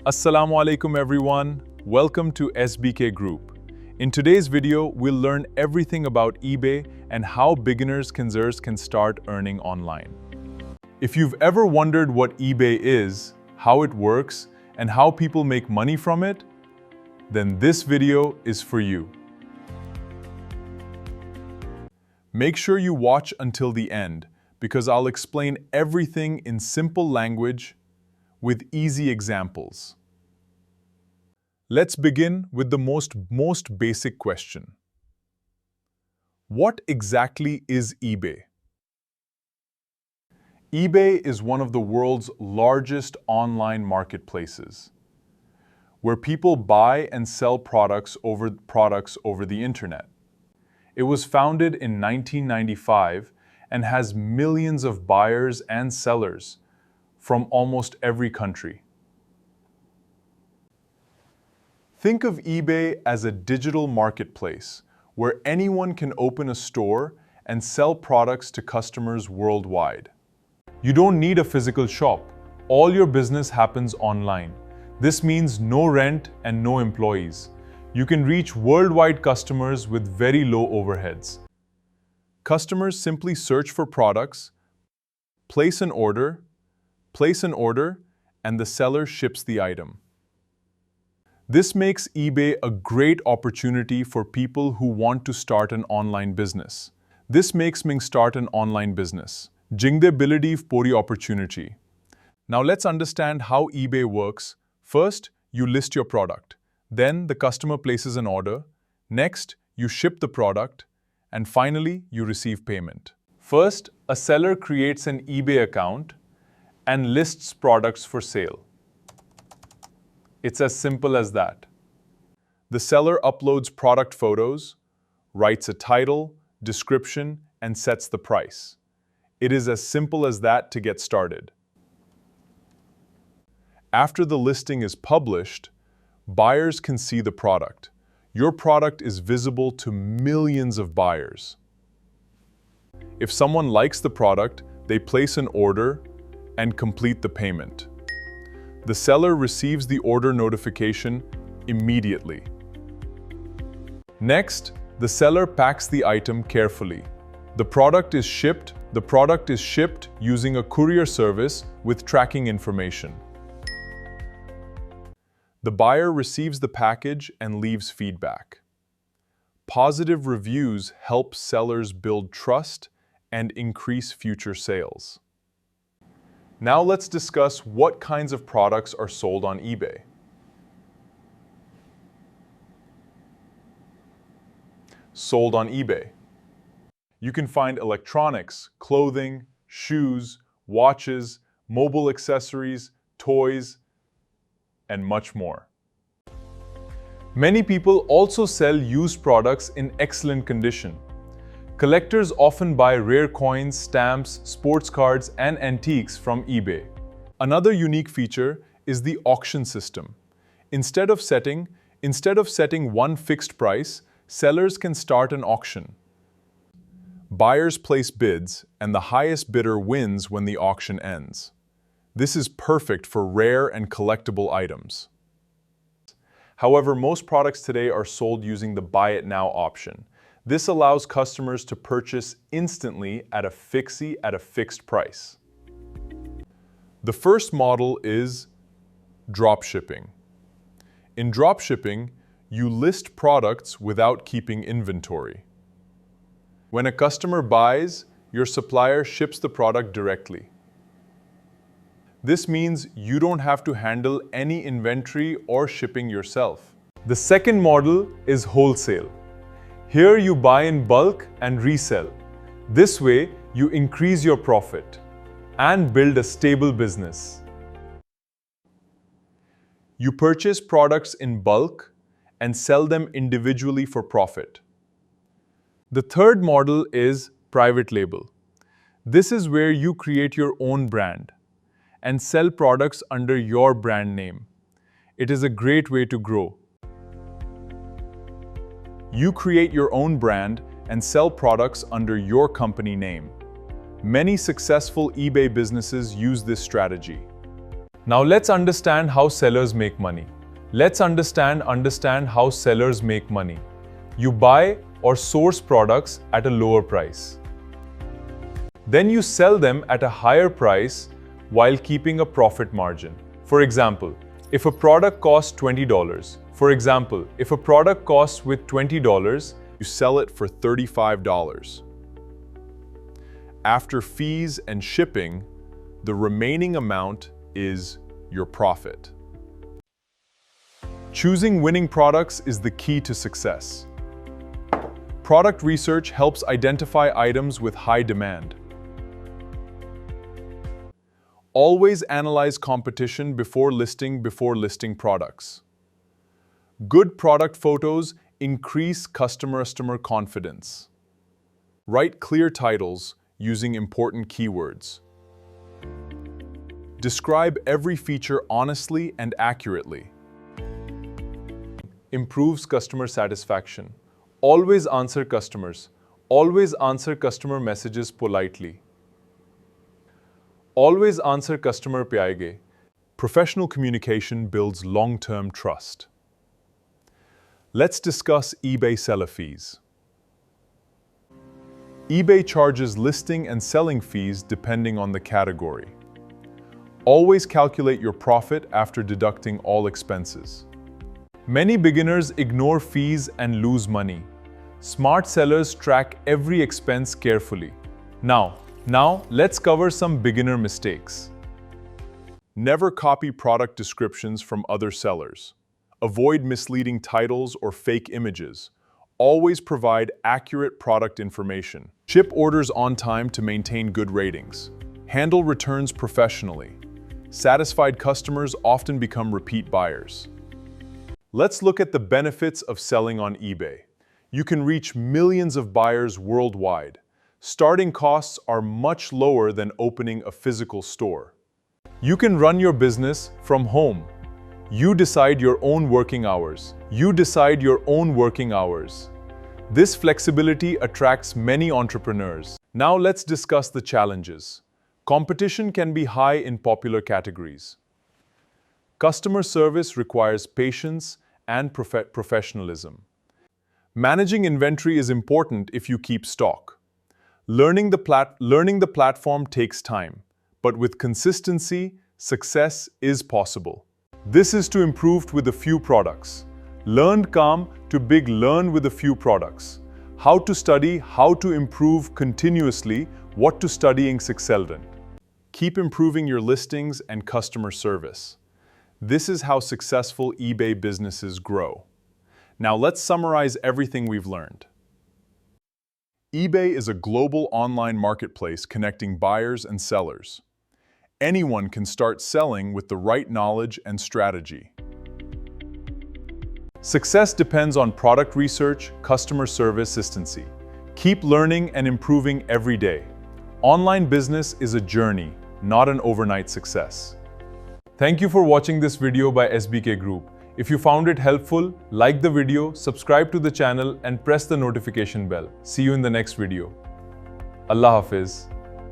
Assalamu alaikum everyone. Welcome to SBK Group. In today's video, we'll learn everything about eBay and how beginners can start earning online. If you've ever wondered what eBay is, how it works, and how people make money from it, then this video is for you. Make sure you watch until the end, because I'll explain everything in simple language with easy examples. Let's begin with the most basic question. What exactly is eBay? eBay is one of the world's largest online marketplaces, where people buy and sell products over the internet. It was founded in 1995 and has millions of buyers and sellers from almost every country. Think of eBay as a digital marketplace where anyone can open a store and sell products to customers worldwide. You don't need a physical shop. All your business happens online. This means no rent and no employees. You can reach worldwide customers with very low overheads. Customers simply search for products, place an order, and the seller ships the item. This makes eBay a great opportunity for people who want to start an online business. Jingde ability pori opportunity. Now let's understand how eBay works. First, you list your product. Then the customer places an order. Next, you ship the product. And finally, you receive payment. First, a seller creates an eBay account and lists products for sale. It's as simple as that. The seller uploads product photos, writes a title, description, and sets the price. It is as simple as that to get started. After the listing is published, buyers can see the product. Your product is visible to millions of buyers. If someone likes the product, they place an order and complete the payment. The seller receives the order notification immediately. Next, the seller packs the item carefully. The product is shipped using a courier service with tracking information. The buyer receives the package and leaves feedback. Positive reviews help sellers build trust and increase future sales. Now let's discuss what kinds of products are sold on eBay. Sold on eBay. You can find electronics, clothing, shoes, watches, mobile accessories, toys, and much more. Many people also sell used products in excellent condition. Collectors often buy rare coins, stamps, sports cards, and antiques from eBay. Another unique feature is the auction system. Instead of setting one fixed price, sellers can start an auction. Buyers place bids, and the highest bidder wins when the auction ends. This is perfect for rare and collectible items. However, most products today are sold using the Buy It Now option. This allows customers to purchase instantly at a fixed price. The first model is dropshipping. In dropshipping, you list products without keeping inventory. When a customer buys, your supplier ships the product directly. This means you don't have to handle any inventory or shipping yourself. The second model is wholesale. Here you buy in bulk and resell. This way, you increase your profit and build a stable business. You purchase products in bulk and sell them individually for profit. The third model is private label. This is where you create your own brand and sell products under your brand name. It is a great way to grow. You create your own brand and sell products under your company name. Many successful eBay businesses use this strategy. Now let's understand how sellers make money. Let's understand how sellers make money. You buy or source products at a lower price. Then you sell them at a higher price while keeping a profit margin. For example, if a product costs $20, with $20, you sell it for $35. After fees and shipping, the remaining amount is your profit. Choosing winning products is the key to success. Product research helps identify items with high demand. Always analyze competition before listing products. Good product photos increase customer confidence. Write clear titles using important keywords. Describe every feature honestly and accurately. Improves customer satisfaction. Always answer customers. Always answer customer messages politely. Always answer customer pe aayege. Professional communication builds long-term trust. Let's discuss eBay seller fees. eBay charges listing and selling fees depending on the category. Always calculate your profit after deducting all expenses. Many beginners ignore fees and lose money. Smart sellers track every expense carefully. Now let's cover some beginner mistakes. Never copy product descriptions from other sellers. Avoid misleading titles or fake images. Always provide accurate product information. Ship orders on time to maintain good ratings. Handle returns professionally. Satisfied customers often become repeat buyers. Let's look at the benefits of selling on eBay. You can reach millions of buyers worldwide. Starting costs are much lower than opening a physical store. You can run your business from home. You decide your own working hours. This flexibility attracts many entrepreneurs. Now let's discuss the challenges. Competition can be high in popular categories. Customer service requires patience and professionalism. Managing inventory is important if you keep stock. Learning the platform takes time, but with consistency, success is possible. This is to improve with a few products. Learn calm to big learn with a few products. How to study, how to improve continuously, what to studying selden. Keep improving your listings and customer service. This is how successful eBay businesses grow. Now let's summarize everything we've learned. eBay is a global online marketplace connecting buyers and sellers. Anyone can start selling with the right knowledge and strategy. Success depends on product research, customer service, consistency. Keep learning and improving every day. Online business is a journey, not an overnight success. Thank you for watching this video by SBK Group. If you found it helpful, like the video, subscribe to the channel and press the notification bell. See you in the next video. Allah Hafiz.